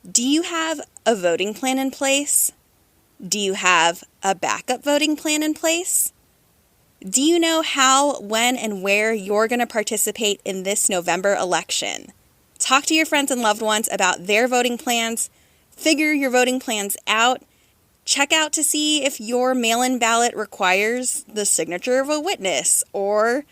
Do you have a voting plan in place? Do you have a backup voting plan in place? Do you know how, when, and where you're going to participate in this November election? Talk to your friends and loved ones about their voting plans. Figure your voting plans out. Check out to see if your mail-in ballot requires the signature of a witness or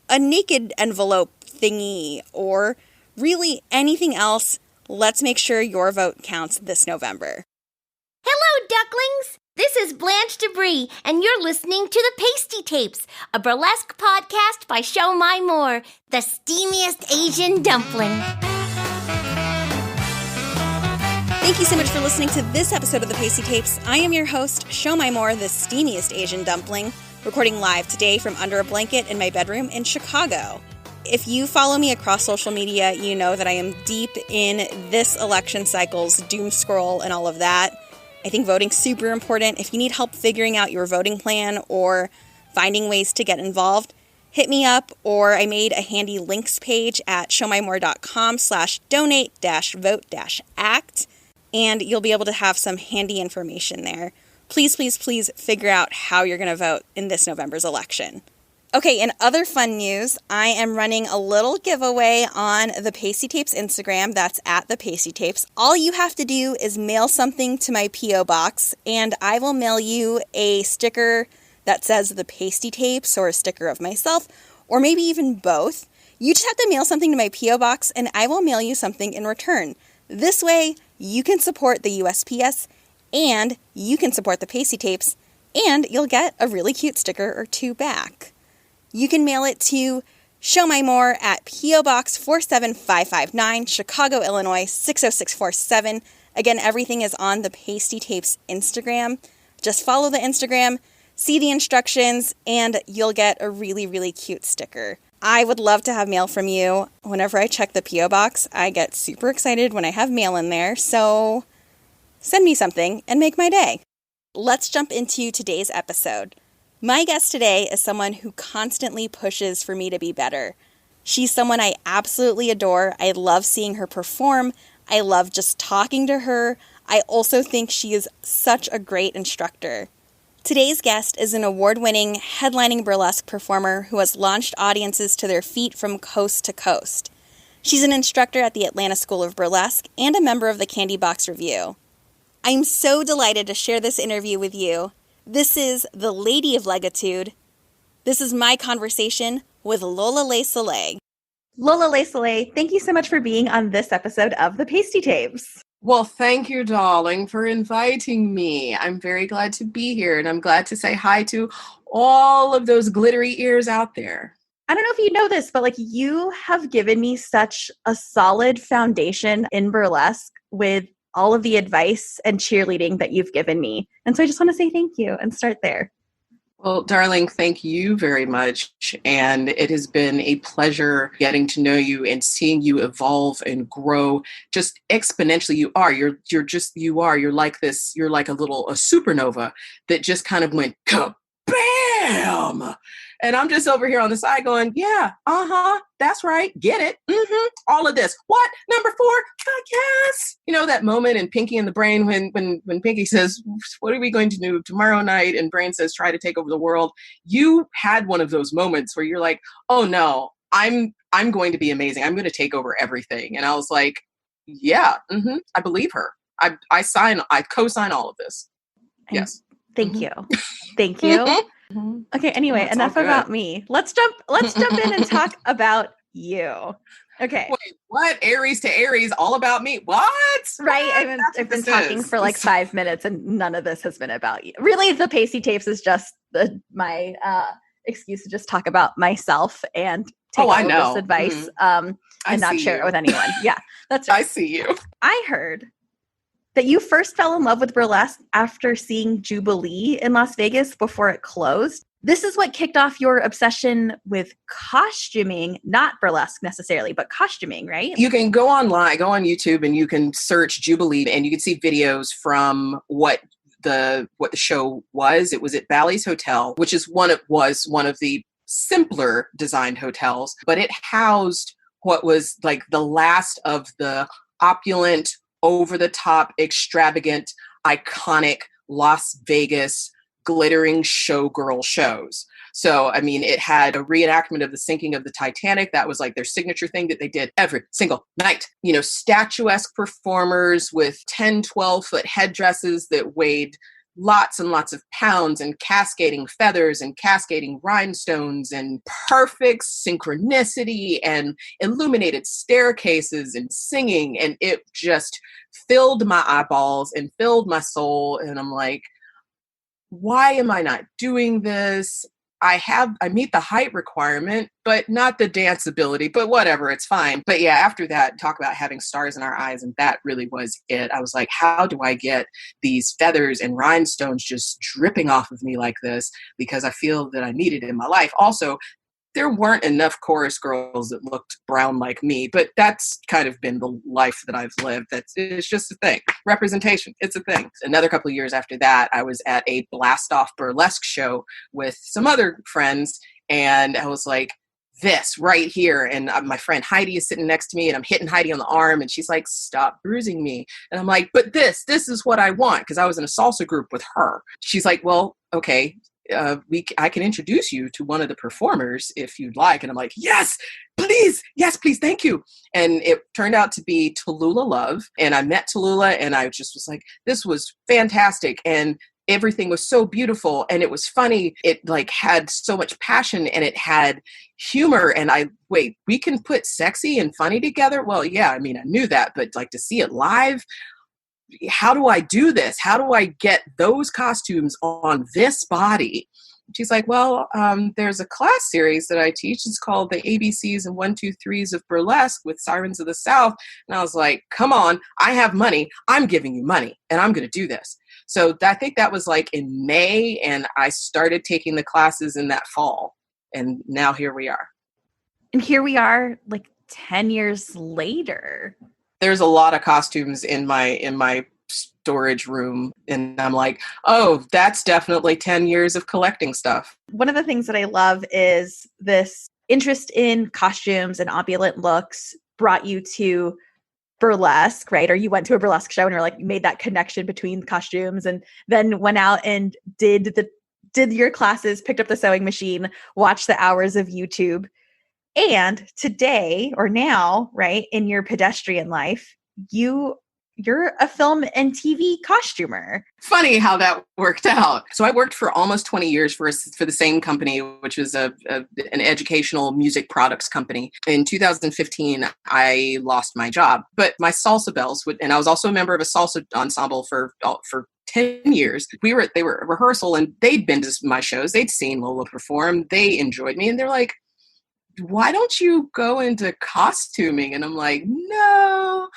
a naked envelope thingy or really anything else. Let's make sure your vote counts this November. Hello, ducklings! This is Blanche Debris, and you're listening to the Pastie Tapes, a burlesque podcast by Show My More, the steamiest Asian dumpling. Thank you so much for listening to this episode of the Pastie Tapes. I am your host, Show My More, the steamiest Asian dumpling, recording live today from under a blanket in my bedroom in Chicago. If you follow me across social media, you know that I am deep in this election cycle's doom scroll and all of that. I think voting's super important. If you need help figuring out your voting plan or finding ways to get involved, hit me up, or I made a handy links page at showmymore.com/donate-vote-act, and you'll be able to have some handy information there. Please, please, please figure out how you're going to vote in this November's election. Okay, in other fun news, I am running a little giveaway on the Pastie Tapes Instagram. That's at the Pastie Tapes. All you have to do is mail something to my P.O. box, and I will mail you a sticker that says the Pastie Tapes, or a sticker of myself, or maybe even both. You just have to mail something to my P.O. box, and I will mail you something in return. This way, you can support the USPS, and you can support the Pastie Tapes, and you'll get a really cute sticker or two back. You can mail it to Show My More at P.O. Box 47559, Chicago, Illinois 60647. Again, everything is on the Pastie Tapes Instagram. Just follow the Instagram, see the instructions, and you'll get a really, really cute sticker. I would love to have mail from you. Whenever I check the P.O. Box, I get super excited when I have mail in there, so send me something and make my day. Let's jump into today's episode. My guest today is someone who constantly pushes for me to be better. She's someone I absolutely adore. I love seeing her perform. I love just talking to her. I also think she is such a great instructor. Today's guest is an award-winning, headlining burlesque performer who has launched audiences to their feet from coast to coast. She's an instructor at the Atlanta School of Burlesque and a member of the Candy Box Review. I'm so delighted to share this interview with you. This is the Lady of Legatitude. This is my conversation with Lola LeSoleil. Lola LeSoleil, thank you so much for being on this episode of the Pastie Tapes. Well, thank you, darling, for inviting me. I'm very glad to be here, and I'm glad to say hi to all of those glittery ears out there. I don't know if you know this, but you have given me such a solid foundation in burlesque with all of the advice and cheerleading that you've given me. And so I just want to say thank you and start there. Well, darling, thank you very much. And it has been a pleasure getting to know you and seeing you evolve and grow just exponentially. You're like this, you're like a supernova that just kind of went kabam. And I'm just over here on the side going, yeah, that's right. Get it. All of this. What? Number 4? Yes. You know, that moment in Pinky and the Brain when Pinky says, what are we going to do tomorrow night? And Brain says, try to take over the world. You had one of those moments where you're like, oh no, I'm going to be amazing. I'm going to take over everything. And I was like, yeah, I believe her. I co-sign all of this. Yes. Thank you. Thank you. Okay, anyway, enough about me. Let's jump in and talk about you. Okay. Wait, what? Aries to Aries, all about me? What? Right. I've been talking for 5 minutes and none of this has been about you. Really, the Pastie Tapes is just my excuse to just talk about myself and take all this advice and not share it with anyone. Yeah, that's right. I see you. I heard that you first fell in love with burlesque after seeing Jubilee in Las Vegas before it closed. This is what kicked off your obsession with costuming, not burlesque necessarily, but costuming, right? You can go online, go on YouTube, and you can search Jubilee, and you can see videos from what the show was. It was at Bally's Hotel, which is one of the simpler designed hotels, but it housed what was like the last of the opulent over the top, extravagant, iconic Las Vegas glittering showgirl shows. So, I mean, it had a reenactment of the sinking of the Titanic. That was like their signature thing that they did every single night. You know, statuesque performers with 10, 12-foot headdresses that weighed lots and lots of pounds, and cascading feathers and cascading rhinestones and perfect synchronicity and illuminated staircases and singing. And it just filled my eyeballs and filled my soul. And I'm like, why am I not doing this? I meet the height requirement, but not the dance ability, but whatever, it's fine. But yeah, after that, talk about having stars in our eyes. And that really was it. I was like, how do I get these feathers and rhinestones just dripping off of me like this? Because I feel that I need it in my life. Also, there weren't enough chorus girls that looked brown like me, but that's kind of been the life that I've lived. It's just a thing. Representation, it's a thing. Another couple of years after that, I was at a blast-off burlesque show with some other friends, and I was like, this right here. And my friend Heidi is sitting next to me, and I'm hitting Heidi on the arm, and she's like, stop bruising me. And I'm like, but this is what I want, because I was in a salsa group with her. She's like, well, okay. I can introduce you to one of the performers if you'd like. And I'm like, yes, please, thank you. And it turned out to be Tallulah Love. And I met Tallulah, and I just was like, this was fantastic. And everything was so beautiful, and it was funny. It like had so much passion, and it had humor. And we can put sexy and funny together. Well, yeah, I mean, I knew that, but like to see it live, how do I do this? How do I get those costumes on this body? She's like, well, there's a class series that I teach. It's called the ABCs and 1, 2, 3s of Burlesque with Sirens of the South. And I was like, come on, I have money. I'm giving you money, and I'm going to do this. So I think that was like in May, and I started taking the classes in that fall. And now here we are. And here we are like 10 years later. There's a lot of costumes in my storage room, and I'm like, oh, that's definitely 10 years of collecting stuff. One of the things that I love is this interest in costumes and opulent looks brought you to burlesque, right? Or you went to a burlesque show and you're like, you made that connection between costumes, and then went out and did your classes, picked up the sewing machine, watched the hours of YouTube. And today, or now, right, in your pedestrian life, you're a film and TV costumer. Funny how that worked out. So I worked for almost 20 years for the same company, which was an educational music products company. In 2015, I lost my job, but my salsa bells and I was also a member of a salsa ensemble for 10 years. They were at rehearsal, and they'd been to my shows. They'd seen Lola perform. They enjoyed me, and they're like, why don't you go into costuming? And I'm like, no,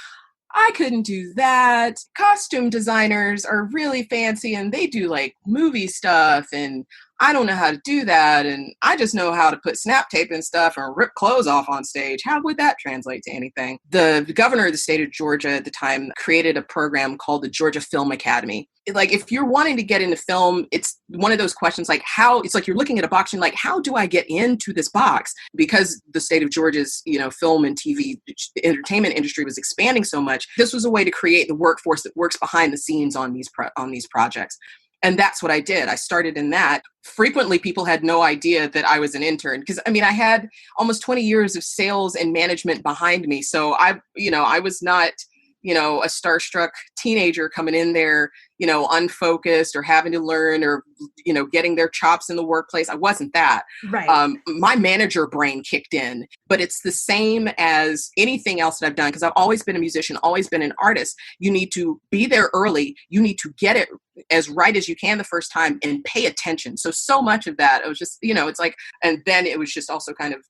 I couldn't do that. Costume designers are really fancy, and they do like movie stuff, and I don't know how to do that. And I just know how to put snap tape and stuff and rip clothes off on stage. How would that translate to anything? The governor of the state of Georgia at the time created a program called the Georgia Film Academy. Like, if you're wanting to get into film, it's one of those questions like it's like you're looking at a box and like, how do I get into this box? Because the state of Georgia's, film and TV entertainment industry was expanding so much. This was a way to create the workforce that works behind the scenes on these projects. And that's what I did. I started in that. Frequently, people had no idea that I was an intern, because I had almost 20 years of sales and management behind me. So I was not, a starstruck teenager coming in there, unfocused or having to learn or, getting their chops in the workplace. I wasn't that. Right. My manager brain kicked in, but it's the same as anything else that I've done, because I've always been a musician, always been an artist. You need to be there early. You need to get it as right as you can the first time and pay attention. So much of that, it was just, it's like, and then it was just also kind of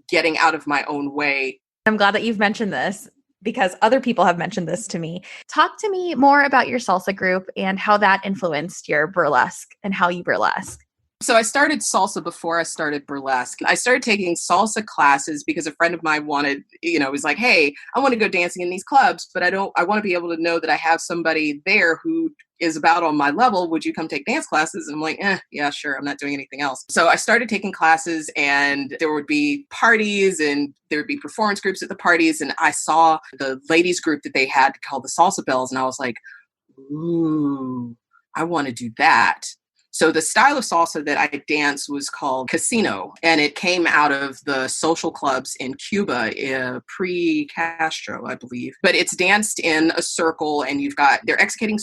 getting out of my own way. I'm glad that you've mentioned this, because other people have mentioned this to me. Talk to me more about your salsa group and how that influenced your burlesque and how you burlesque. So I started salsa before I started burlesque. I started taking salsa classes because a friend of mine was like, hey, I want to go dancing in these clubs, but I want to be able to know that I have somebody there who is about on my level. Would you come take dance classes? And I'm like, yeah, sure. I'm not doing anything else. So I started taking classes, and there would be parties and there would be performance groups at the parties. And I saw the ladies group that they had called the Salsa Bells. And I was like, ooh, I want to do that. So the style of salsa that I danced was called casino, and it came out of the social clubs in Cuba, pre-Castro, I believe. But it's danced in a circle, and they're executing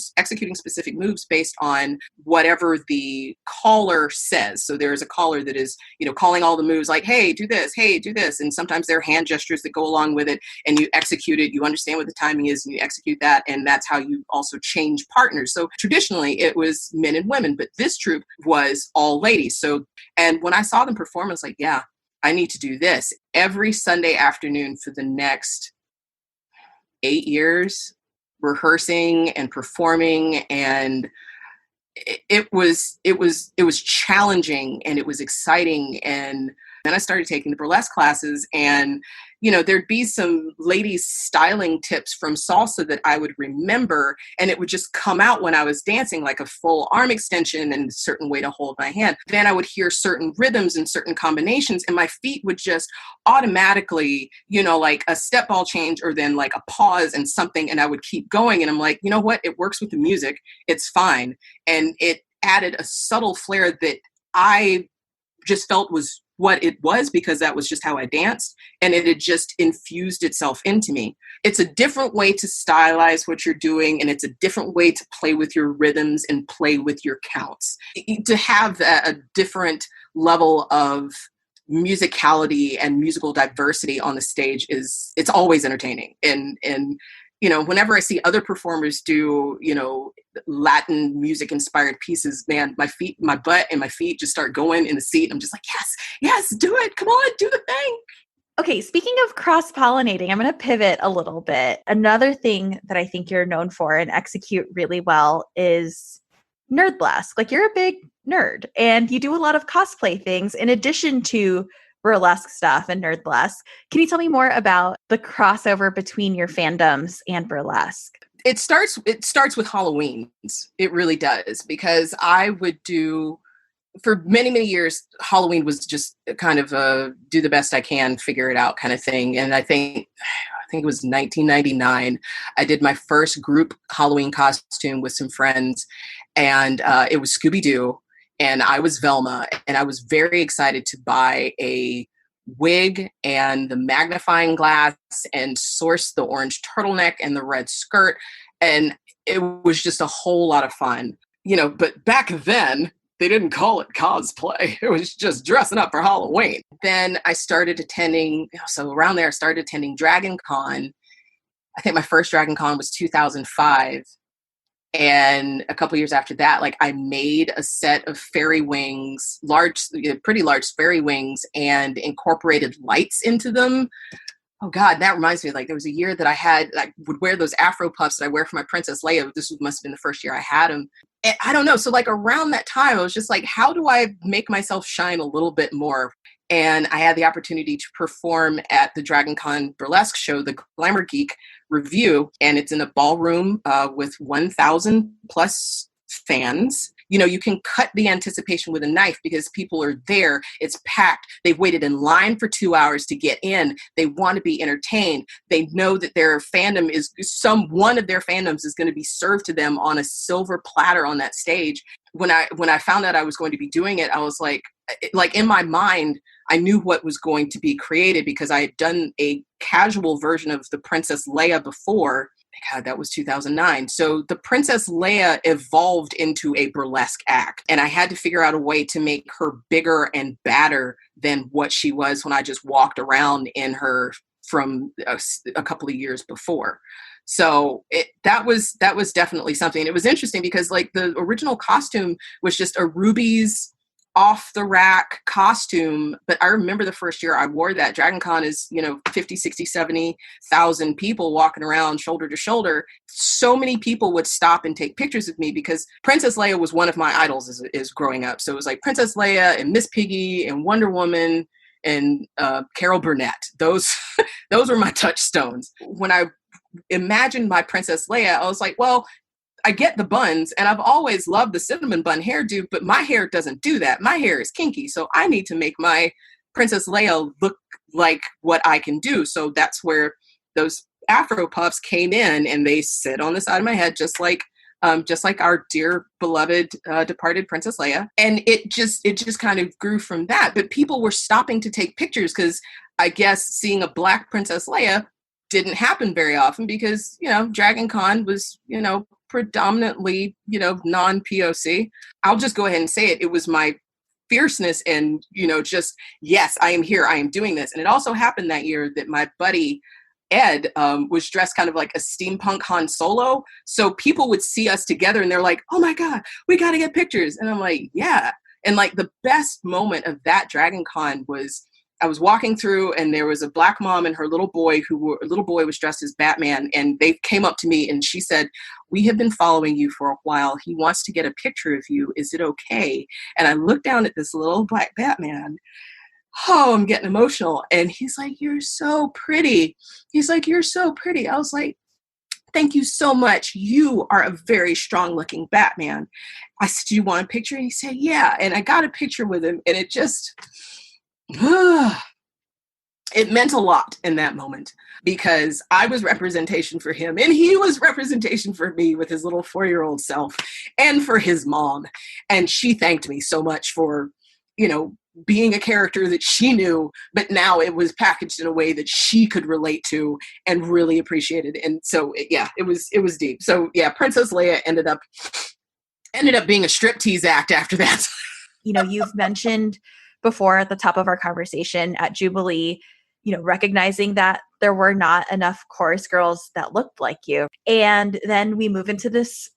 specific moves based on whatever the caller says. So there's a caller that is, calling all the moves like, hey, do this, and sometimes there are hand gestures that go along with it, and you execute it. You understand what the timing is, and you execute that, and that's how you also change partners. So traditionally, it was men and women, but this troupe was all ladies. So, and when I saw them perform, I was like, yeah, I need to do this every Sunday afternoon for the next 8 years, rehearsing and performing. And it was challenging, and it was exciting. And then I started taking the burlesque classes, and there'd be some ladies styling tips from salsa that I would remember, and it would just come out when I was dancing, like a full arm extension and a certain way to hold my hand. Then I would hear certain rhythms and certain combinations, and my feet would just automatically, like a step ball change, or then like a pause and something, and I would keep going. And I'm like, you know what? It works with the music. It's fine. And it added a subtle flair that I just felt was what it was, because that was just how I danced, and it had just infused itself into me. It's a different way to stylize what you're doing, and it's a different way to play with your rhythms and play with your counts. To have a different level of musicality and musical diversity on the stage it's always entertaining. And whenever I see other performers do, Latin music inspired pieces, man, my butt and my feet just start going in the seat. I'm just like, yes, do it. Come on, do the thing. Okay, speaking of cross-pollinating, I'm going to pivot a little bit. Another thing that I think you're known for and execute really well is nerd burlesque. Like, you're a big nerd, and you do a lot of cosplay things in addition to burlesque stuff and nerd burlesque. Can you tell me more about the crossover between your fandoms and burlesque? It starts with Halloween's. It really does, because I would do, for many, many years, Halloween was just kind of a do the best I can, figure it out kind of thing. And I think it was 1999. I did my first group Halloween costume with some friends, and it was Scooby-Doo, and I was Velma, and I was very excited to buy a wig and the magnifying glass and source the orange turtleneck and the red skirt. And it was just a whole lot of fun, but back then they didn't call it cosplay. It was just dressing up for Halloween. Then I started attending, around there I started attending Dragon Con. I think my first Dragon Con was 2005. And a couple years after that, like, I made a set of fairy wings, pretty large fairy wings, and incorporated lights into them. Oh God, that reminds me, like, there was a year that I would wear those Afropuffs that I wear for my Princess Leia. This must have been the first year I had them. And I don't know. So like around that time, I was just like, how do I make myself shine a little bit more? And I had the opportunity to perform at the Dragon Con burlesque show, the Glamour Geek Review, and it's in a ballroom with 1,000 plus fans. You can cut the anticipation with a knife because people are there. It's packed. They've waited in line for 2 hours to get in. They want to be entertained. They know that their fandom one of their fandoms is going to be served to them on a silver platter on that stage. When I found out I was going to be doing it, I was like in my mind, I knew what was going to be created because I had done a casual version of the Princess Leia before. God, that was 2009. So the Princess Leia evolved into a burlesque act, and I had to figure out a way to make her bigger and badder than what she was when I just walked around in her from a couple of years before. So that was definitely something. It was interesting because like the original costume was just a rubies off the rack costume. But I remember the first year I wore that. Dragon Con is, 50, 60, 70,000 people walking around shoulder to shoulder. So many people would stop and take pictures of me because Princess Leia was one of my idols as growing up. So it was like Princess Leia and Miss Piggy and Wonder Woman and Carol Burnett. Those were my touchstones. When I imagined my Princess Leia, I was like, well, I get the buns, and I've always loved the cinnamon bun hairdo, but my hair doesn't do that. My hair is kinky, so I need to make my Princess Leia look like what I can do. So that's where those Afropuffs came in, and they sit on the side of my head, just like our dear beloved departed Princess Leia. And it just kind of grew from that. But people were stopping to take pictures because I guess seeing a Black Princess Leia didn't happen very often because, Dragon Con was, predominantly, non-POC. I'll just go ahead and say it. It was my fierceness and, just, yes, I am here. I am doing this. And it also happened that year that my buddy Ed was dressed kind of like a steampunk Han Solo. So people would see us together and they're like, oh my God, we got to get pictures. And I'm like, yeah. And like the best moment of that Dragon Con was I was walking through and there was a Black mom and her little boy was dressed as Batman. And they came up to me and she said, we have been following you for a while. He wants to get a picture of you. Is it okay? And I looked down at this little Black Batman. Oh, I'm getting emotional. And he's like, you're so pretty. He's like, you're so pretty. I was like, thank you so much. You are a very strong looking Batman. I said, do you want a picture? And he said, yeah. And I got a picture with him and it just, it meant a lot in that moment because I was representation for him and he was representation for me with his little 4-year-old self and for his mom. And she thanked me so much for, being a character that she knew, but now it was packaged in a way that she could relate to and really appreciated. And so, it was deep. So Princess Leia ended up being a striptease act after that. You've mentioned before at the top of our conversation at Jubilee, recognizing that there were not enough chorus girls that looked like you. And then we move into this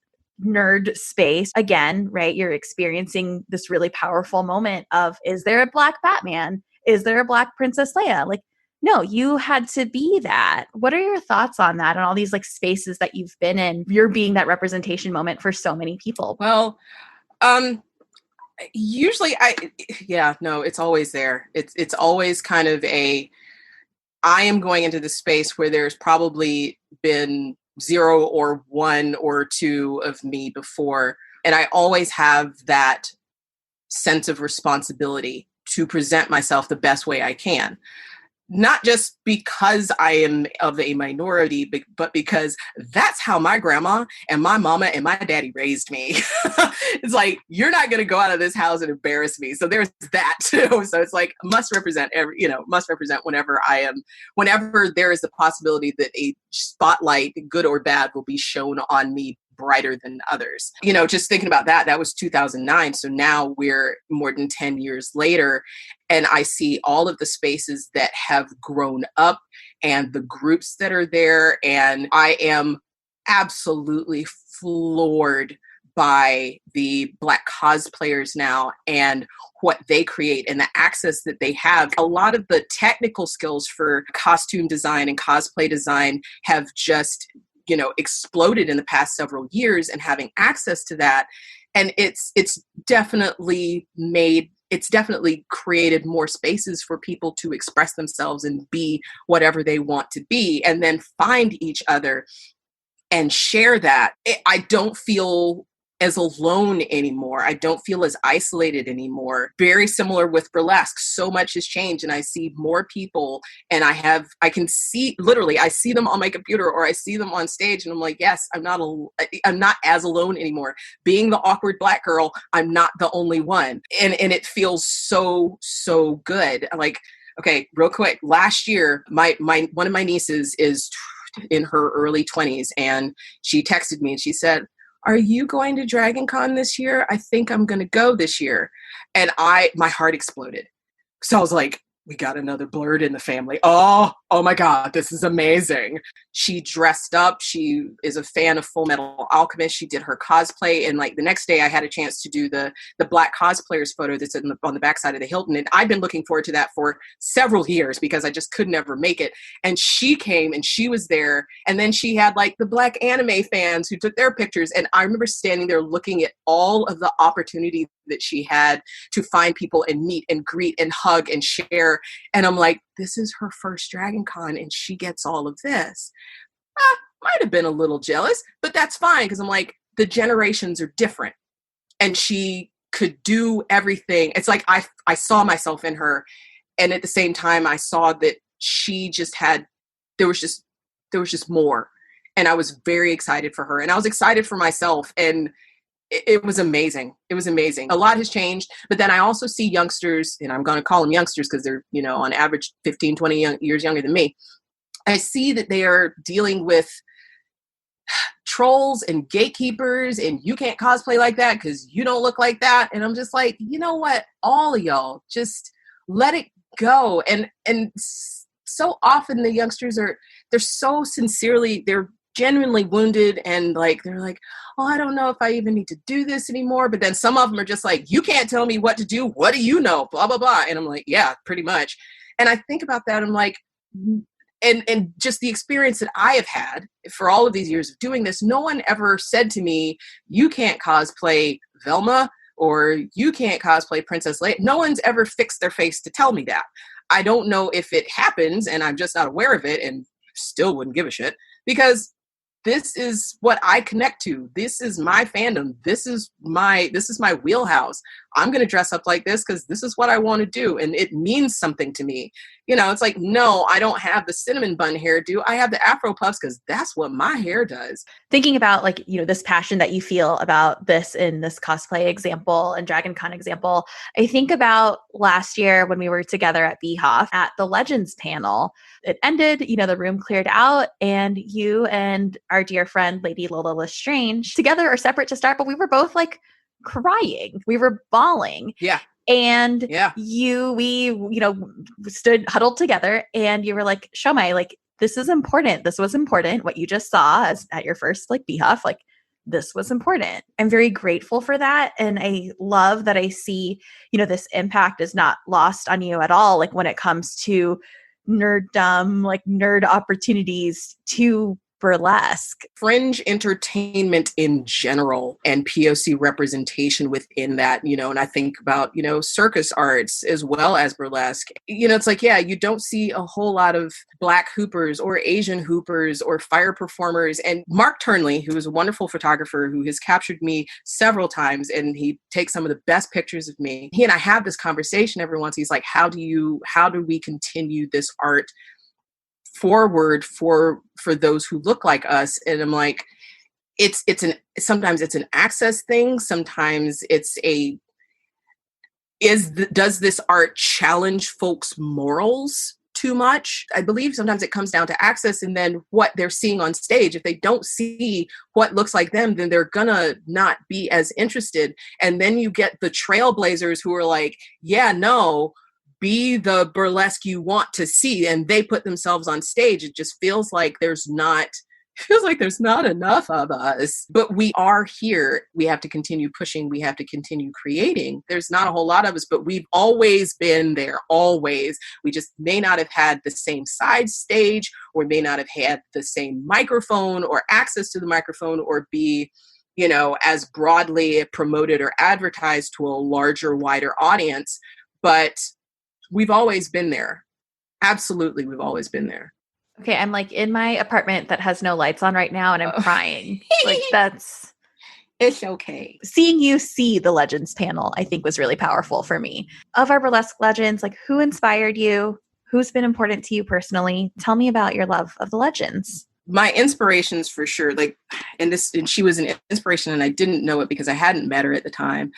nerd space again, right? You're experiencing this really powerful moment of, is there a Black Batman? Is there a Black Princess Leia? Like, no, you had to be that. What are your thoughts on that and all these like spaces that you've been in? You're being that representation moment for so many people. Well, usually it's always there. It's always kind of I am going into the space where there's probably been 0 or 1 or 2 of me before. And I always have that sense of responsibility to present myself the best way I can. Not just because I am of a minority, but because that's how my grandma and my mama and my daddy raised me. It's like, you're not going to go out of this house and embarrass me. So there's that too. So it's like, must represent whenever there is the possibility that a spotlight, good or bad, will be shown on me brighter than others. Just thinking about that was 2009. So now we're more than 10 years later. And I see all of the spaces that have grown up and the groups that are there. And I am absolutely floored by the Black cosplayers now and what they create and the access that they have. A lot of the technical skills for costume design and cosplay design have just exploded in the past several years, and having access to that. And it's definitely created more spaces for people to express themselves and be whatever they want to be, and then find each other and share that. I don't feel as alone anymore. I don't feel as isolated anymore. Very similar with burlesque. So much has changed and I see more people and I can see, literally, I see them on my computer or I see them on stage and I'm like, yes, I'm not as alone anymore. Being the awkward Black girl, I'm not the only one. And it feels so, so good. Like, okay, real quick. Last year, my one of my nieces is in her early 20s and she texted me and she said, are you going to Dragon Con this year? I think I'm going to go this year. And my heart exploded. So I was like, we got another blurred in the family. Oh my God, this is amazing. She dressed up. She is a fan of Full Metal Alchemist. She did her cosplay. And like the next day I had a chance to do the black cosplayers photo that's on the backside of the Hilton. And I've been looking forward to that for several years because I just could never make it. And she came and she was there. And then she had like the black anime fans who took their pictures. And I remember standing there looking at all of the opportunity that she had to find people and meet and greet and hug and share. And I'm like, this is her first Dragon Con and she gets all of this. Might have been a little jealous, but that's fine because I'm like, the generations are different. And she could do everything. It's like I saw myself in her. And at the same time, I saw that she just had, there was just more. And I was very excited for her. And I was excited for myself. And it was amazing. It was amazing. A lot has changed. But then I also see youngsters, and I'm going to call them youngsters because they're, on average 15, 20 years younger than me. I see that they are dealing with trolls and gatekeepers and you can't cosplay like that because you don't look like that. And I'm just like, you know what? All of y'all just let it go. And so often the youngsters they're genuinely wounded and like they're like, oh, I don't know if I even need to do this anymore. But then some of them are just like, you can't tell me what to do. What do you know? Blah, blah, blah. And I'm like, yeah, pretty much. And I think about that. I'm like, and just the experience that I have had for all of these years of doing this, no one ever said to me, you can't cosplay Velma or you can't cosplay Princess Leia. No one's ever fixed their face to tell me that. I don't know if it happens and I'm just not aware of it and still wouldn't give a shit because this is what I connect to. This is my fandom. This is my wheelhouse. I'm going to dress up like this because this is what I want to do. And it means something to me. It's like, no, I don't have the cinnamon bun hairdo. I have the Afropuffs because that's what my hair does. Thinking about this passion that you feel about this in this cosplay example and Dragon Con example, I think about last year when we were together at BHOF at the Legends panel. It ended, the room cleared out and you and our dear friend, Lady Lola Lestrange, together or separate to start, but we were both like crying. We were bawling. Yeah. And we stood huddled together and you were like, Shomai, like, this is important. This was important. What you just saw at your first BHOF, like this was important. I'm very grateful for that. And I love that I see, this impact is not lost on you at all. Like when it comes to nerddom, like nerd opportunities to burlesque. Fringe entertainment in general and POC representation within that, and I think about, circus arts as well as burlesque. It's like, yeah, you don't see a whole lot of Black hoopers or Asian hoopers or fire performers. And Mark Turnley, who is a wonderful photographer who has captured me several times and he takes some of the best pictures of me. He and I have this conversation every once. He's like, how do we continue this art forward for those who look like us? And I'm like, sometimes it's an access thing. Sometimes it's does this art challenge folks' morals too much? I believe sometimes it comes down to access and then what they're seeing on stage. If they don't see what looks like them, then they're gonna not be as interested. And then you get the trailblazers who are like, yeah, no, be the burlesque you want to see, and they put themselves on stage. It just feels like there's not enough of us, but we are here. We have to continue pushing. We have to continue creating. There's not a whole lot of us, but we've always been there, always. We just may not have had the same side stage or may not have had the same microphone or access to the microphone or be, as broadly promoted or advertised to a larger, wider audience. But we've always been there. Absolutely, we've always been there. Okay, I'm like in my apartment that has no lights on right now and I'm crying. Like it's okay. Seeing you see the Legends panel, I think was really powerful for me. Of our burlesque legends, like who inspired you? Who's been important to you personally? Tell me about your love of the Legends. My inspirations for sure, and she was an inspiration and I didn't know it because I hadn't met her at the time.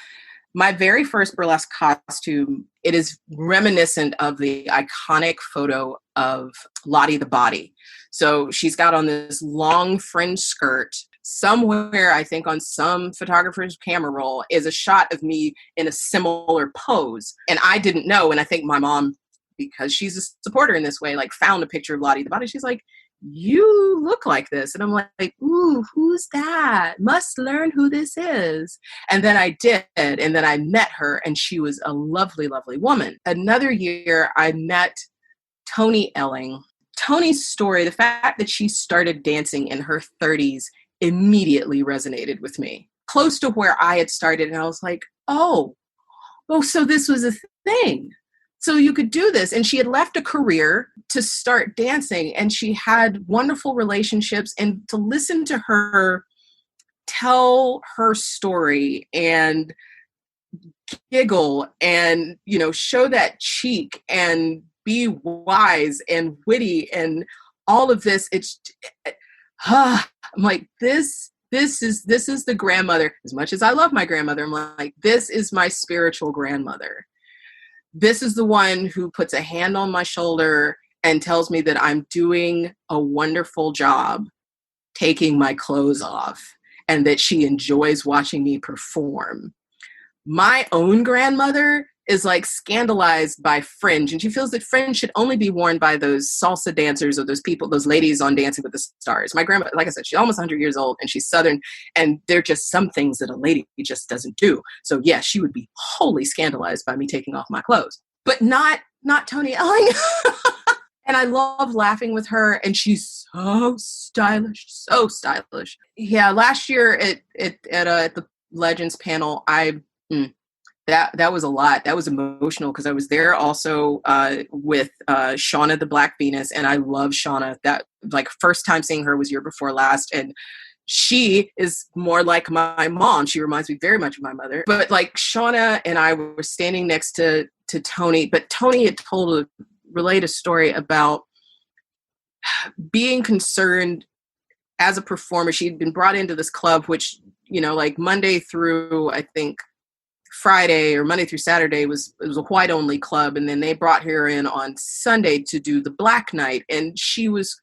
My very first burlesque costume, it is reminiscent of the iconic photo of Lottie the Body. So she's got on this long fringe skirt. Somewhere, I think on some photographer's camera roll, is a shot of me in a similar pose. And I didn't know, and I think my mom because she's a supporter in this way, like found a picture of Lottie the Body. She's like, you look like this. And I'm like, ooh, who's that? Must learn who this is. And then I did. And then I met her, and she was a lovely, lovely woman. Another year, I met Toni Elling. Toni's story, the fact that she started dancing in her 30s immediately resonated with me. Close to where I had started. And I was like, oh, so this was a thing. So you could do this. And she had left a career to start dancing, and she had wonderful relationships. And to listen to her tell her story and giggle and, show that cheek and be wise and witty and all of this, I'm like, this is the grandmother. As much as I love my grandmother, I'm like, this is my spiritual grandmother. This is the one who puts a hand on my shoulder and tells me that I'm doing a wonderful job taking my clothes off, and that she enjoys watching me perform. My own grandmother is like scandalized by fringe, and she feels that fringe should only be worn by those salsa dancers or those people, those ladies on Dancing with the Stars. My grandma, like I said, she's almost 100 years old, and she's Southern, and there are just some things that a lady just doesn't do. So yeah, she would be wholly scandalized by me taking off my clothes, but not Toni Elling. And I love laughing with her, and she's so stylish, so stylish. Yeah, last year at the Legends panel, that was a lot. That was emotional because I was there also with Shauna the Black Venus, and I love Shauna. That, like, first time seeing her was year before last, and she is more like my mom. She reminds me very much of my mother. But like, Shauna and I were standing next to Toni, but Toni had relayed a story about being concerned as a performer. She'd been brought into this club, which, like Monday through, I think, Friday, or Monday through Saturday it was a white only club. And then they brought her in on Sunday to do the black night. And she was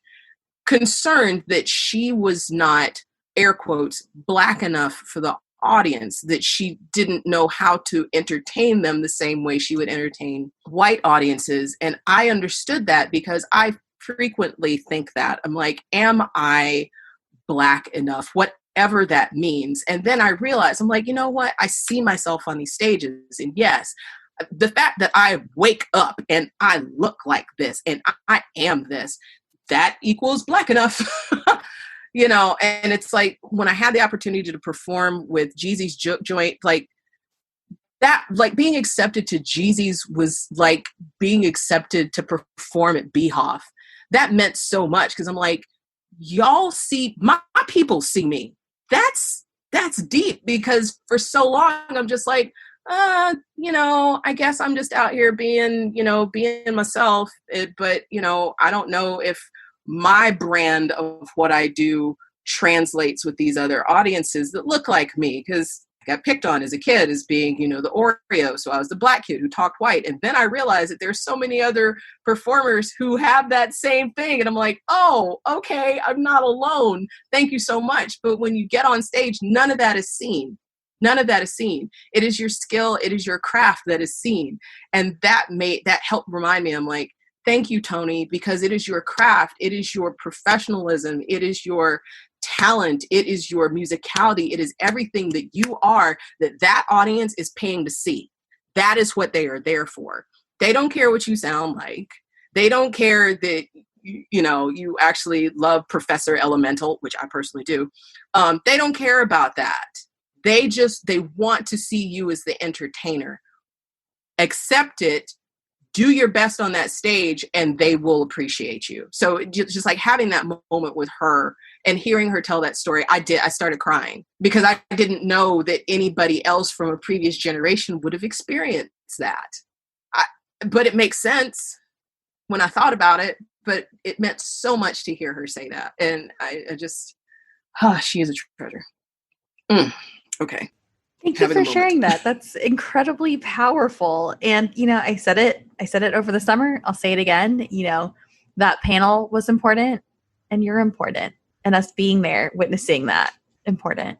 concerned that she was not, air quotes, black enough for the audience, that she didn't know how to entertain them the same way she would entertain white audiences. And I understood that because I frequently think that. I'm like, am I black enough? Whatever that means. And then I realized, I'm like, you know what? I see myself on these stages. And yes, the fact that I wake up and I look like this and I am this, that equals black enough. And it's like, when I had the opportunity to perform with Jeezy's joint, like that, like being accepted to Jeezy's was like being accepted to perform at Beehoff. That meant so much, because I'm like, y'all see, my people see me. That's deep, because for so long I'm just like, I guess I'm just out here being myself. But I don't know if my brand of what I do translates with these other audiences that look like me, because I got picked on as a kid as being, the Oreo. So I was the black kid who talked white. And then I realized that there's so many other performers who have that same thing. And I'm like, oh, okay, I'm not alone. Thank you so much. But when you get on stage, none of that is seen. None of that is seen. It is your skill. It is your craft that is seen. And that helped remind me. I'm like, thank you, Toni, because it is your craft. It is your professionalism. It is your talent. It is your musicality. It is everything that you are, that audience is paying to see. That is what they are there for. They don't care what you sound like. They don't care that, you actually love Professor Elemental, which I personally do. They don't care about that. They want to see you as the entertainer. Accept it. Do your best on that stage, and they will appreciate you. So just like having that moment with her and hearing her tell that story, I started crying, because I didn't know that anybody else from a previous generation would have experienced that. But it makes sense when I thought about it, but it meant so much to hear her say that. And I just, she is a treasure. Okay. Thank you for sharing that. That's incredibly powerful. And, I said it over the summer. I'll say it again. That panel was important, and you're important, and us being there, witnessing that, important.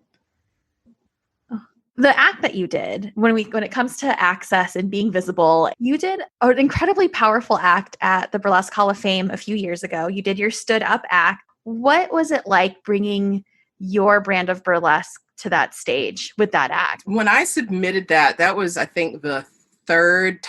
Oh, The act that you did when it comes to access and being visible, you did an incredibly powerful act at the Burlesque Hall of Fame a few years ago. You did your stood up act. What was it like bringing your brand of burlesque to that stage with that act? When I submitted that was, I think, the third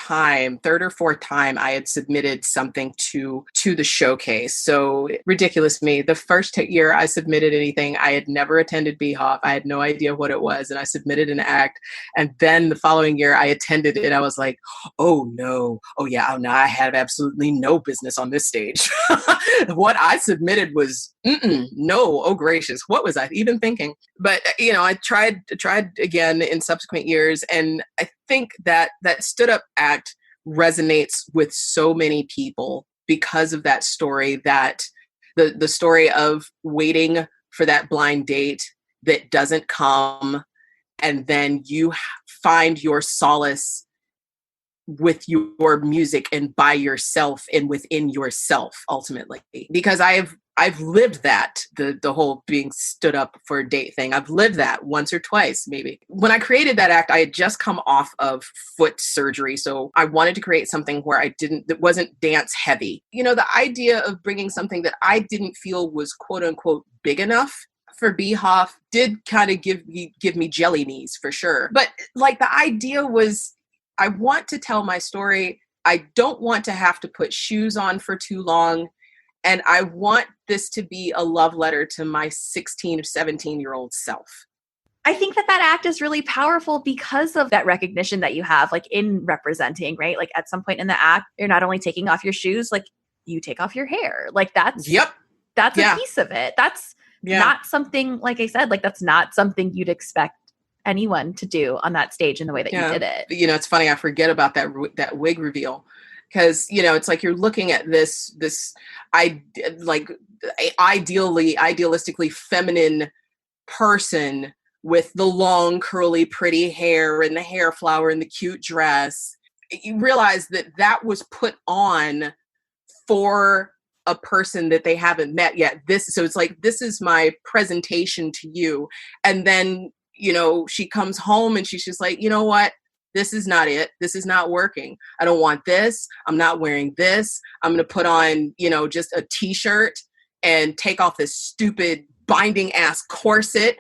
or fourth time I had submitted something to the showcase. So ridiculous me. The first year I submitted anything, I had never attended BHOF. I had no idea what it was. And I submitted an act. And then the following year I attended it. I was like, oh no. Oh yeah. Oh no, I have absolutely no business on this stage. What I submitted was, no. Oh gracious. What was I even thinking? But I tried again in subsequent years. And I think that stood up act resonates with so many people because of that story, that the story of waiting for that blind date that doesn't come, and then you find your solace with your music and by yourself and within yourself ultimately. Because I've lived that, the whole being stood up for a date thing. I've lived that once or twice, maybe. When I created that act, I had just come off of foot surgery. So I wanted to create something where that wasn't dance heavy. The idea of bringing something that I didn't feel was quote unquote big enough for BHOF did kind of give me jelly knees for sure. But like the idea was, I want to tell my story. I don't want to have to put shoes on for too long. And I want this to be a love letter to my 16 or 17-year-old self. I think that act is really powerful because of that recognition that you have, like in representing, right? Like at some point in the act, you're not only taking off your shoes, like you take off your hair. Like that's a piece of it. That's not something, like I said, like that's not something you'd expect anyone to do on that stage in the way that you did it. It's funny. I forget about that wig reveal. Because, it's like you're looking at this idealistically feminine person with the long, curly, pretty hair and the hair flower and the cute dress. You realize that was put on for a person that they haven't met yet. So it's like, this is my presentation to you. And then, she comes home and she's just like, you know what? This is not it. This is not working. I don't want this. I'm not wearing this. I'm going to put on, just a t-shirt and take off this stupid binding ass corset.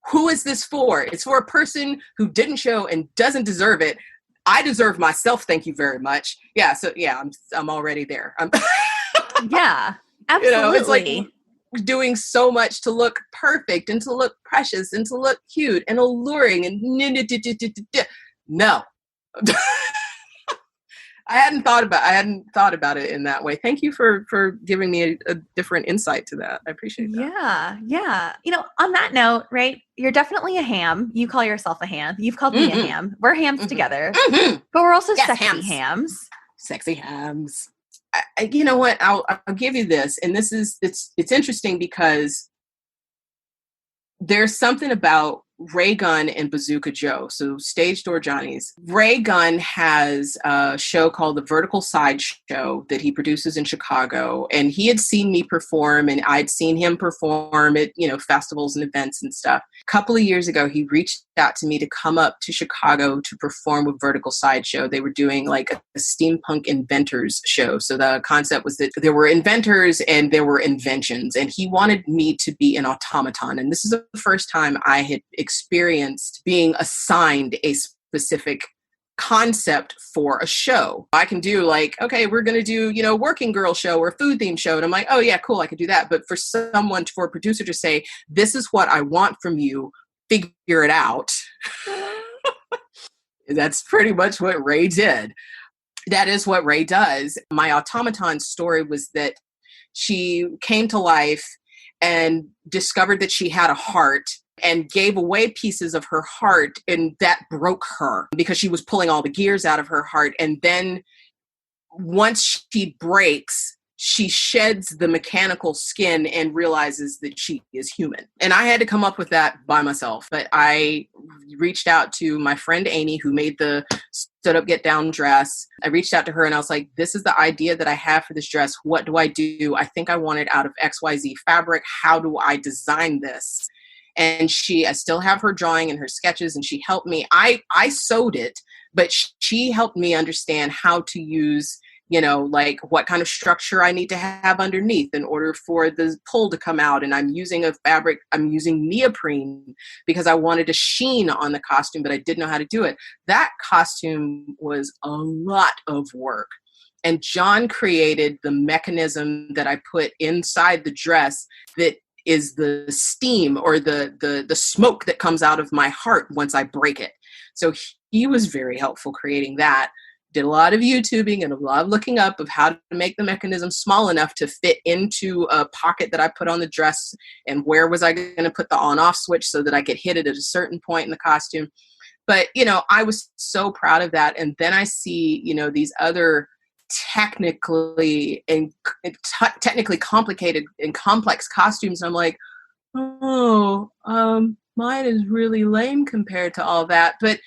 Who is this for? It's for a person who didn't show and doesn't deserve it. I deserve myself. Thank you very much. Yeah. So yeah, I'm already there. Yeah, absolutely. It's like doing so much to look perfect and to look precious and to look cute and alluring and no. I hadn't thought about it in that way. Thank you for giving me a different insight to that. I appreciate that. Yeah. On that note, right? You're definitely a ham. You call yourself a ham. You've called me a ham. We're hams together, but we're also sexy hams. Sexy hams. You know what? I'll give you this, and it's interesting because there's something about Ray Gunn and Bazooka Joe, so Stage Door Johnny's. Ray Gunn has a show called The Vertical Side Show that he produces in Chicago, and he had seen me perform, and I'd seen him perform at, festivals and events and stuff. A couple of years ago, he reached out to me to come up to Chicago to perform with Vertical Side Show. They were doing like a steampunk inventors show. So the concept was that there were inventors and there were inventions, and he wanted me to be an automaton. And this is the first time I had experienced being assigned a specific concept for a show. I can do like, okay, we're going to do, working girl show or food theme show. And I'm like, oh yeah, cool. I could do that. But for a producer to say, this is what I want from you, figure it out. That's pretty much what Ray did. That is what Ray does. My automaton story was that she came to life and discovered that she had a heart and gave away pieces of her heart, and that broke her because she was pulling all the gears out of her heart. And then once she breaks, she sheds the mechanical skin and realizes that she is human. And I had to come up with that by myself. But I reached out to my friend Amy, who made the stood up, get down dress. I reached out to her and I was like, this is the idea that I have for this dress. What do I do? I think I want it out of XYZ fabric. How do I design this? And I still have her drawing and her sketches, and she helped me. I sewed it, but she helped me understand how to use, like what kind of structure I need to have underneath in order for the pull to come out. And I'm using neoprene because I wanted a sheen on the costume, but I didn't know how to do it. That costume was a lot of work. And John created the mechanism that I put inside the dress that is the steam or the smoke that comes out of my heart once I break it. So he was very helpful creating that. Did a lot of YouTubing and a lot of looking up of how to make the mechanism small enough to fit into a pocket that I put on the dress, and where was I going to put the on-off switch so that I could hit it at a certain point in the costume. But, I was so proud of that. And then I see, these other technically complicated and complex costumes. I'm like, mine is really lame compared to all that. But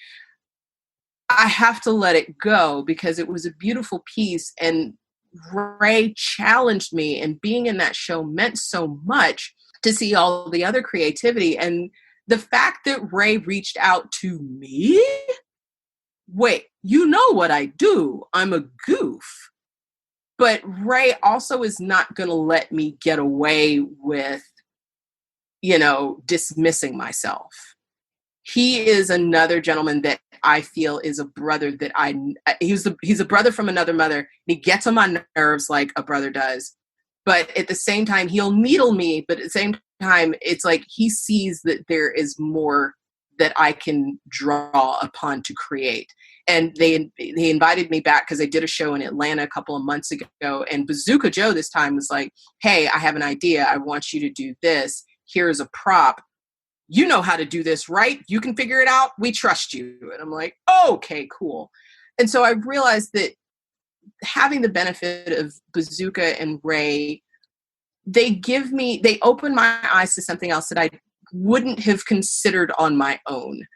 I have to let it go because it was a beautiful piece, and Ray challenged me, and being in that show meant so much to see all the other creativity. And the fact that Ray reached out to me, wait, you know what I do? I'm a goof. But Ray also is not going to let me get away with, dismissing myself. He is another gentleman that I feel is a brother that he's a brother from another mother. He gets on my nerves like a brother does. But at the same time, he'll needle me. But at the same time, it's like he sees that there is more that I can draw upon to create. And they invited me back because they did a show in Atlanta a couple of months ago. And Bazooka Joe this time was like, hey, I have an idea. I want you to do this. Here's a prop. You know how to do this, right? You can figure it out. We trust you. And I'm like, okay, cool. And so I realized that having the benefit of Bazooka and Ray, they open my eyes to something else that I wouldn't have considered on my own.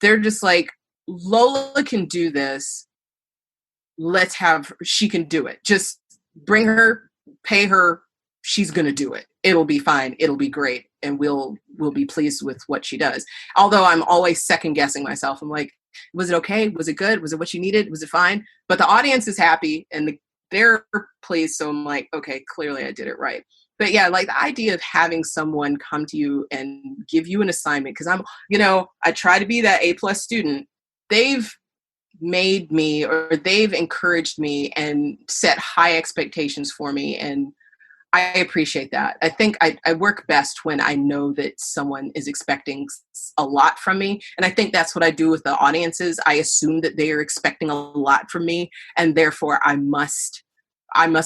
They're just like, Lola can do this. She can do it. Just bring her, pay her. She's going to do it. It'll be fine. It'll be great. And we'll be pleased with what she does. Although I'm always second guessing myself. I'm like, was it okay? Was it good? Was it what you needed? Was it fine? But the audience is happy and they're pleased. So I'm like, okay, clearly I did it right. But yeah, like the idea of having someone come to you and give you an assignment, because I try to be that A+ student. They've made me, or they've encouraged me and set high expectations for me. And I appreciate that. I think I work best when I know that someone is expecting a lot from me. And I think that's what I do with the audiences. I assume that they are expecting a lot from me, and therefore I must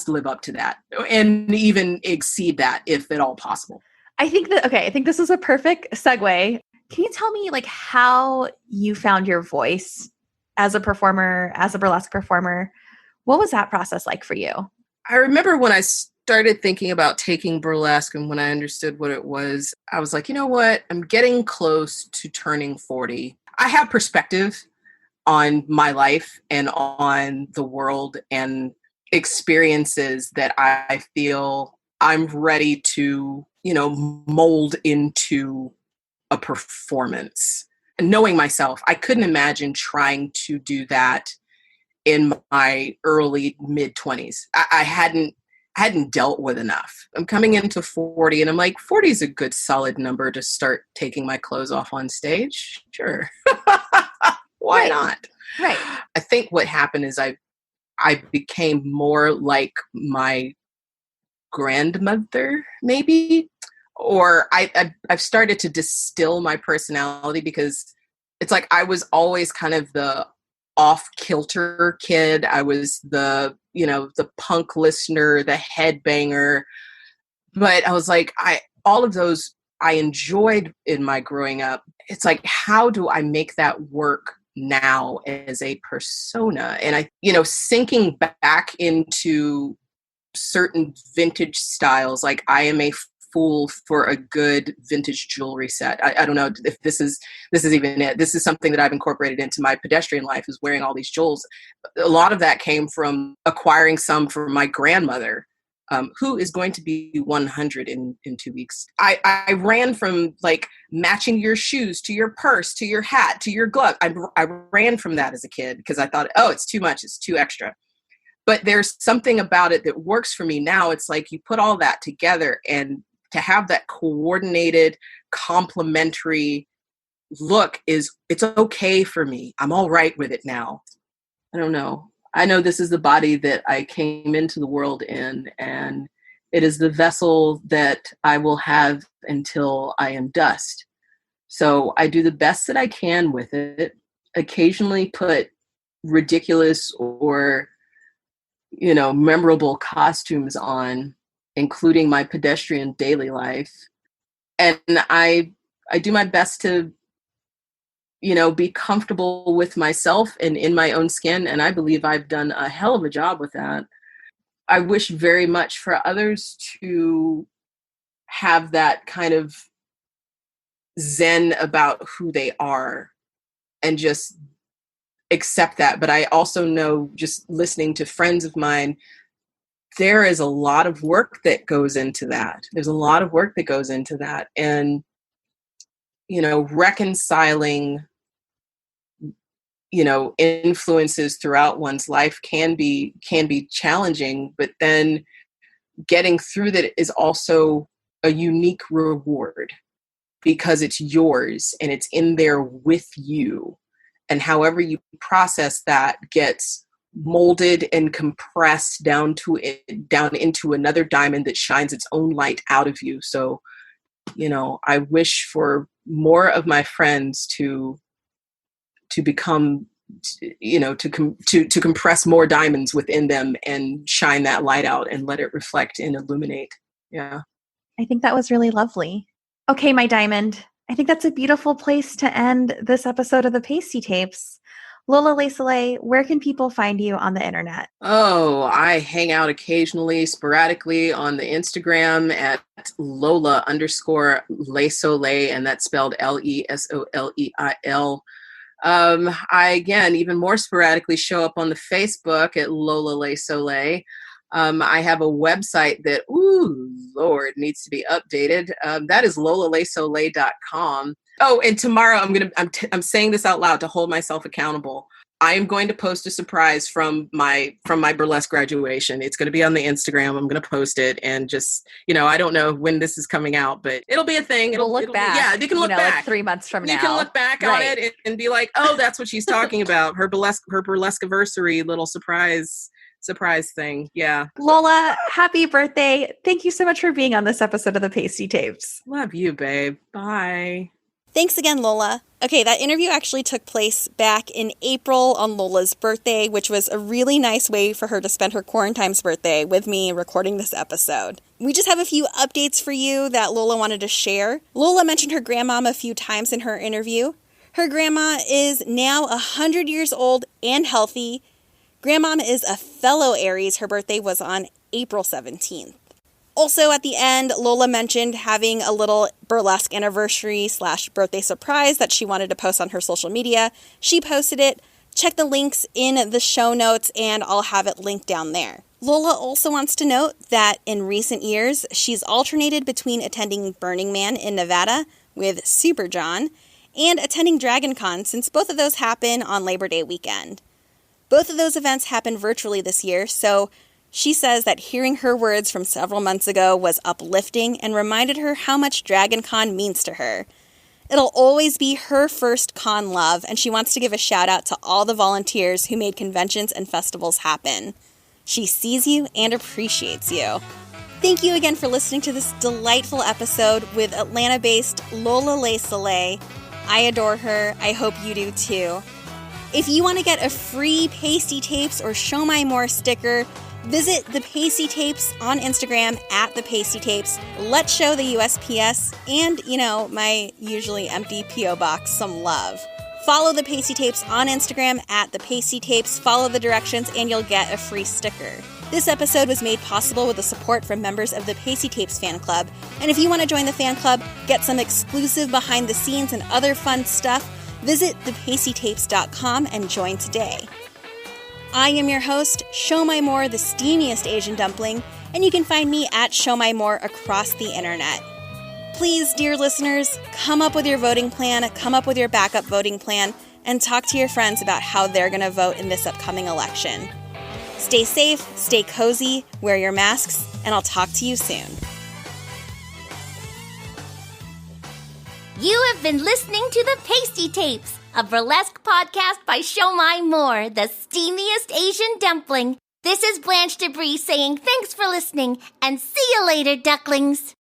live up to that and even exceed that if at all possible. I think this is a perfect segue. Can you tell me how you found your voice as a performer, as a burlesque performer? What was that process like for you? I remember when I started thinking about taking burlesque, and when I understood what it was, I was like, you know what? I'm getting close to turning 40. I have perspective on my life and on the world and experiences that I feel I'm ready to, mold into a performance. And knowing myself, I couldn't imagine trying to do that in my early mid-20s. I hadn't dealt with enough. I'm coming into 40 and I'm like, 40 is a good solid number to start taking my clothes off on stage. Sure. Why not? Right. I think what happened is I became more like my grandmother, maybe, or I've started to distill my personality, because it's like I was always kind of the off-kilter kid. I was the punk listener, the headbanger. But I was like, all of those I enjoyed in my growing up. It's like, how do I make that work now as a persona? And sinking back into certain vintage styles, like I am a fool for a good vintage jewelry set. I don't know if this is even it. This is something that I've incorporated into my pedestrian life, is wearing all these jewels. A lot of that came from acquiring some for my grandmother who is going to be 100 in 2 weeks. I ran from like matching your shoes to your purse, to your hat, to your glove. I ran from that as a kid because I thought, oh, it's too much. It's too extra. But there's something about it that works for me now. It's like you put all that together, and to have that coordinated, complementary look it's okay for me. I'm all right with it now. I don't know. I know this is the body that I came into the world in, and it is the vessel that I will have until I am dust. So I do the best that I can with it, occasionally put ridiculous or memorable costumes on, including my pedestrian daily life. And I do my best to, be comfortable with myself and in my own skin. And I believe I've done a hell of a job with that. I wish very much for others to have that kind of zen about who they are and just accept that. But I also know, just listening to friends of mine, there is a lot of work that goes into that. There's a lot of work that goes into that. And, reconciling, influences throughout one's life can be challenging, but then getting through that is also a unique reward because it's yours and it's in there with you. And however you process that gets molded and compressed down into another diamond that shines its own light out of you. So, I wish for more of my friends to become, to compress more diamonds within them and shine that light out and let it reflect and illuminate. Yeah. I think that was really lovely. Okay, my diamond. I think that's a beautiful place to end this episode of the Pastie Tapes. Lola LeSoleil, where can people find you on the internet? Oh, I hang out occasionally, sporadically on the Instagram at Lola_LeSoleil, and that's spelled LeSoleil. I, again, even more sporadically show up on the Facebook at Lola LeSoleil. I have a website that, Lord, needs to be updated. That is LolaLeSoleil.com. Oh, and tomorrow I'm saying this out loud to hold myself accountable. I am going to post a surprise from my burlesque graduation. It's going to be on the Instagram. I'm going to post it, and just, I don't know when this is coming out, but it'll be a thing. It'll look back. Yeah, you can look back like 3 months from now. You can look back on it and be like, oh, that's what she's talking about. Her burlesque anniversary little surprise thing. Yeah. Lola, happy birthday. Thank you so much for being on this episode of the Pastie Tapes. Love you, babe. Bye. Thanks again, Lola. Okay, that interview actually took place back in April on Lola's birthday, which was a really nice way for her to spend her quarantine's birthday with me recording this episode. We just have a few updates for you that Lola wanted to share. Lola mentioned her grandmom a few times in her interview. Her grandma is now 100 years old and healthy. Grandmom is a fellow Aries. Her birthday was on April 17th. Also, at the end, Lola mentioned having a little burlesque anniversary / birthday surprise that she wanted to post on her social media. She posted it. Check the links in the show notes, and I'll have it linked down there. Lola also wants to note that in recent years, she's alternated between attending Burning Man in Nevada with Super John and attending Dragon Con, since both of those happen on Labor Day weekend. Both of those events happened virtually this year, so she says that hearing her words from several months ago was uplifting and reminded her how much Dragon Con means to her. It'll always be her first con love, and she wants to give a shout out to all the volunteers who made conventions and festivals happen. She sees you and appreciates you. Thank you again for listening to this delightful episode with Atlanta-based Lola LeSoleil. I adore her. I hope you do too. If you want to get a free Pastie Tapes or Show My More sticker, visit the Pastie Tapes on Instagram at the Pastie Tapes. Let's show the USPS and, my usually empty P.O. box some love. Follow the Pastie Tapes on Instagram at the Pastie Tapes. Follow the directions and you'll get a free sticker. This episode was made possible with the support from members of the Pastie Tapes fan club. And if you want to join the fan club, get some exclusive behind the scenes and other fun stuff, visit thepastietapes.com and join today. I am your host, Show My More, the steamiest Asian dumpling, And you can find me at Show My More across the internet. Please, dear listeners, come up with your voting plan, come up with your backup voting plan, and talk to your friends about how they're going to vote in this upcoming election. Stay safe, stay cozy, wear your masks, and I'll talk to you soon. You have been listening to the Pastie Tapes, a burlesque podcast by Show My More, the steamiest Asian dumpling. This is Blanche Debris saying thanks for listening, and see you later, ducklings.